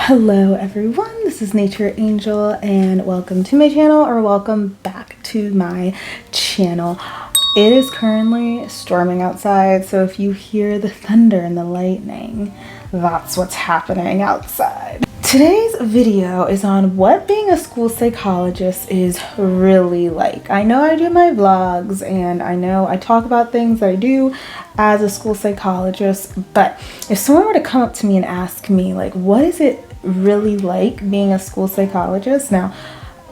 Hello everyone, this is Nature Angel and welcome to my channel, or welcome back to my channel. It is currently storming outside, so if you hear the thunder and the lightning, that's what's happening outside. Today's video is on what being a school psychologist is really like. I know I do my vlogs and I know I talk about things that I do as a school psychologist, but if someone were to come up to me and ask me, like, what is it really like being a school psychologist? Now,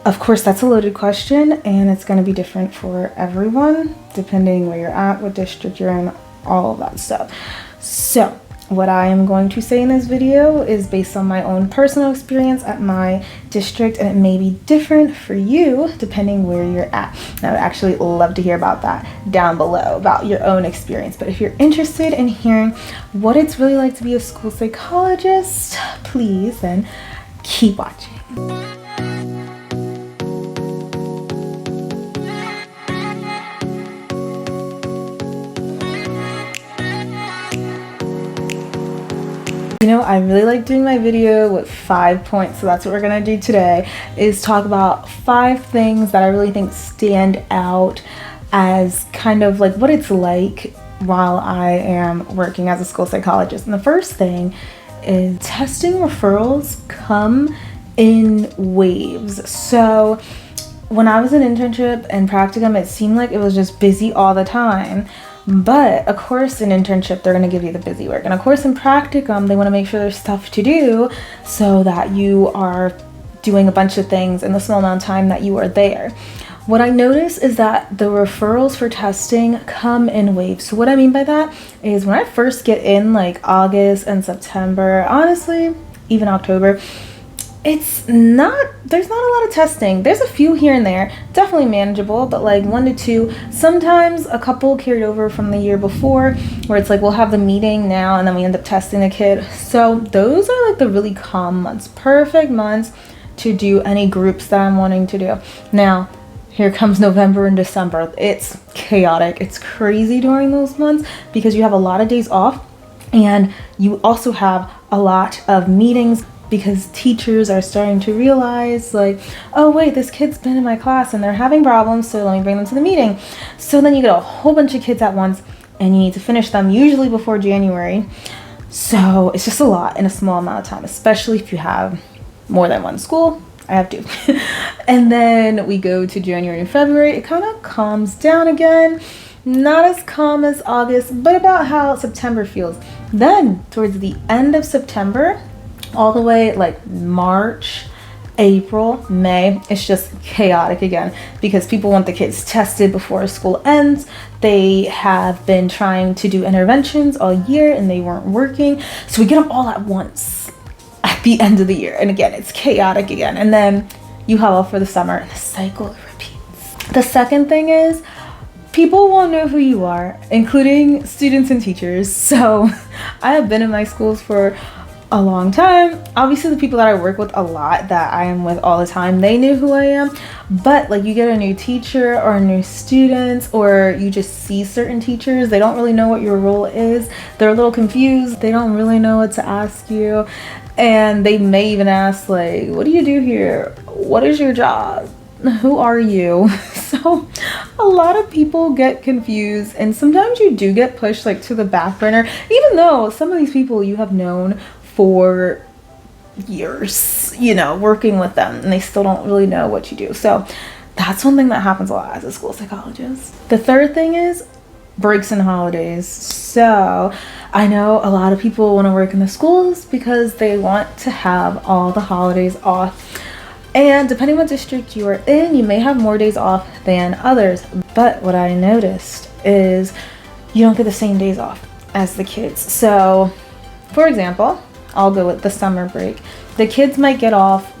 of course, that's a loaded question and it's going to be different for everyone, depending where you're at, what district you're in, all of that stuff. So what I am going to say in this video is based on my own personal experience at my district, and it may be different for you depending where you're at. And I would actually love to hear about that down below, about your own experience. But if you're interested in hearing what it's really like to be a school psychologist, please then keep watching. You know, I really like doing my video with 5 points, so that's what we're gonna do today, is talk about 5 things that I really think stand out as kind of like what it's like while I am working as a school psychologist. And the first thing is testing referrals come in waves. So when I was in internship and practicum, it seemed like it was just busy all the time. But of course in internship, they're going to give you the busy work. And of course in practicum, they want to make sure there's stuff to do so that you are doing a bunch of things in the small amount of time that you are there. What I notice is that the referrals for testing come in waves. So what I mean by that is when I first get in like August and September, honestly, even October, there's not a lot of testing. There's a few here and there, definitely manageable, but like 1 to 2, sometimes a couple carried over from the year before, where it's like we'll have the meeting now and then we end up testing the kid. So those are like the really calm months, perfect months to do any groups that I'm wanting to do. Now, here comes November and December. It's chaotic. It's crazy during those months because you have a lot of days off and you also have a lot of meetings, because teachers are starting to realize like, oh wait, this kid's been in my class and they're having problems, so let me bring them to the meeting. So then you get a whole bunch of kids at once and you need to finish them usually before January. So it's just a lot in a small amount of time, especially if you have more than one school. I have 2. And then we go to January and February. It kind of calms down again. Not as calm as August, but about how September feels. Then towards the end of September, all the way like March, April, May, it's just chaotic again because people want the kids tested before school ends. They have been trying to do interventions all year and they weren't working. So we get them all at once at the end of the year. And again, it's chaotic again. And then you have all for the summer and the cycle repeats. The second thing is people won't know who you are, including students and teachers. So I have been in my schools for a long time. Obviously the people that I work with a lot, that I am with all the time, they knew who I am. But like you get a new teacher or new students, or you just see certain teachers, they don't really know what your role is. They're a little confused. They don't really know what to ask you. And they may even ask like, what do you do here? What is your job? Who are you? So a lot of people get confused, and sometimes you do get pushed like to the back burner, even though some of these people you have known for years, you know, working with them, and they still don't really know what you do. So that's one thing that happens a lot as a school psychologist. The third thing is breaks and holidays. So I know a lot of people want to work in the schools because they want to have all the holidays off. And depending on what district you are in, you may have more days off than others. But what I noticed is you don't get the same days off as the kids. So for example, I'll go with the summer break. The kids might get off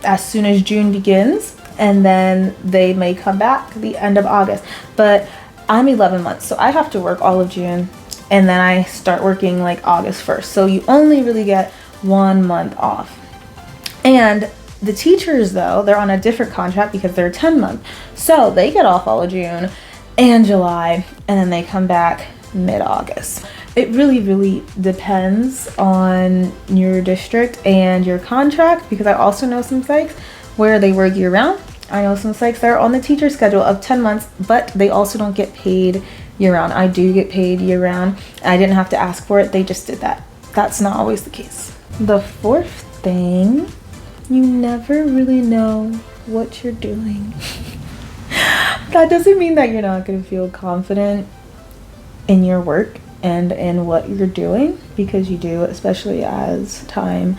as soon as June begins, and then they may come back the end of August. But I'm 11 months, so I have to work all of June, and then I start working like August 1st. So you only really get 1 month off. And the teachers, though, they're on a different contract because they're 10 month. So they get off all of June and July, and then they come back mid-August. it really depends on your district and your contract, because I also know some psychs where they work year round. I know some psychs that are on the teacher schedule of 10 months, but they also don't get paid year round. I do get paid year round. I didn't have to ask for it. They just did that. That's not always the case. The fourth thing, you never really know what you're doing. That doesn't mean that you're not going to feel confident in your work and in what you're doing, because you do, especially as time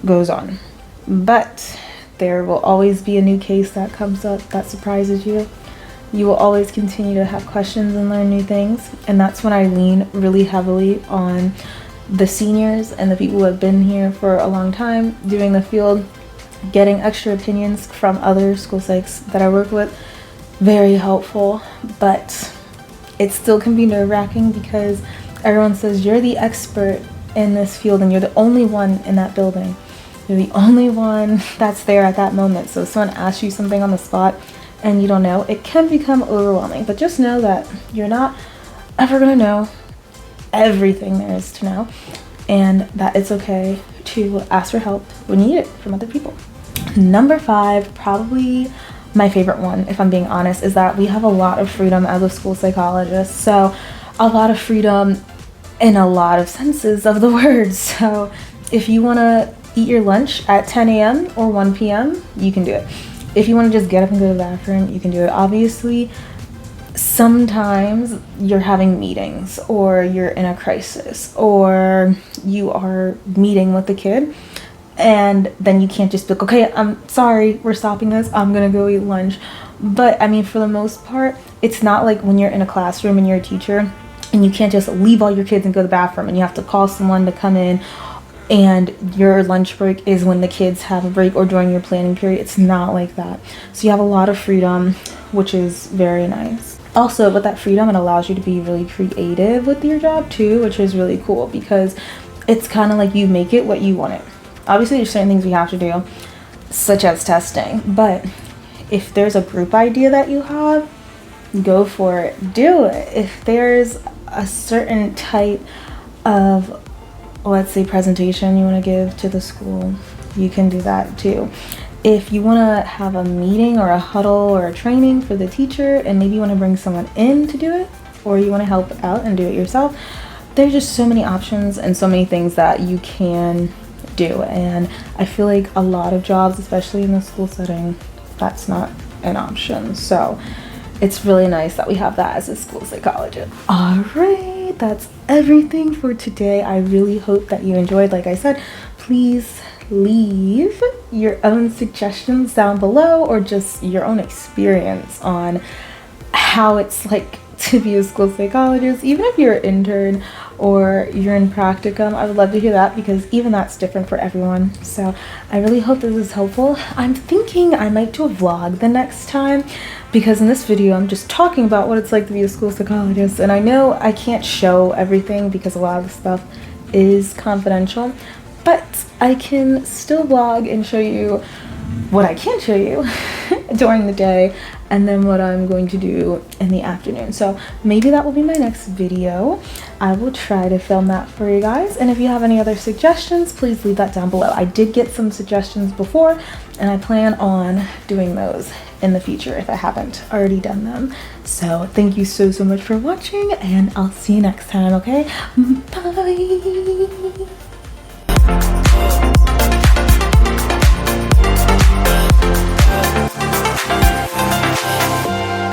goes on. But there will always be a new case that comes up that surprises you. You will always continue to have questions and learn new things. And that's when I lean really heavily on the seniors and the people who have been here for a long time doing the field, getting extra opinions from other school psychs that I work with. Very helpful, but it still can be nerve-wracking because everyone says you're the expert in this field and you're the only one in that building. You're the only one that's there at that moment. So if someone asks you something on the spot and you don't know, it can become overwhelming. But just know that you're not ever going to know everything there is to know, and that it's okay to ask for help when you need it from other people. Number 5, probably my favorite one, if I'm being honest, is that we have a lot of freedom as a school psychologist. So a lot of freedom in a lot of senses of the word. So if you want to eat your lunch at 10 a.m. or 1 p.m., you can do it. If you want to just get up and go to the bathroom, you can do it. Obviously, sometimes you're having meetings, or you're in a crisis, or you are meeting with the kid, and then you can't just be like, okay, I'm sorry, we're stopping this, I'm gonna go eat lunch. But I mean, for the most part, it's not like when you're in a classroom and you're a teacher and you can't just leave all your kids and go to the bathroom and you have to call someone to come in, and your lunch break is when the kids have a break or during your planning period. It's not like that. So you have a lot of freedom, which is very nice. Also, with that freedom, it allows you to be really creative with your job too, which is really cool, because it's kind of like you make it what you want it. Obviously, there's certain things we have to do, such as testing, but if there's a group idea that you have, go for it, do it. If there's a certain type of, let's say, presentation you want to give to the school, you can do that too. If you want to have a meeting or a huddle or a training for the teacher, and maybe you want to bring someone in to do it, or you want to help out and do it yourself, there's just so many options and so many things that you can do. And I feel like a lot of jobs, especially in the school setting, that's not an option. So it's really nice that we have that as a school psychologist. All right, that's everything for today. I really hope that you enjoyed. Like I said, please leave your own suggestions down below, or just your own experience on how it's like to be a school psychologist. Even if you're an intern or you're in practicum, I would love to hear that, because even that's different for everyone. So I really hope this is helpful. I'm thinking I might do a vlog the next time, because in this video I'm just talking about what it's like to be a school psychologist, and I know I can't show everything because a lot of the stuff is confidential, but I can still vlog and show you what I can show you during the day, and then what I'm going to do in the afternoon. So maybe that will be my next video. I will try to film that for you guys, and if you have any other suggestions, please leave that down below. I did get some suggestions before, and I plan on doing those in the future if I haven't already done them. So thank you so much for watching, and I'll see you next time, okay? Bye!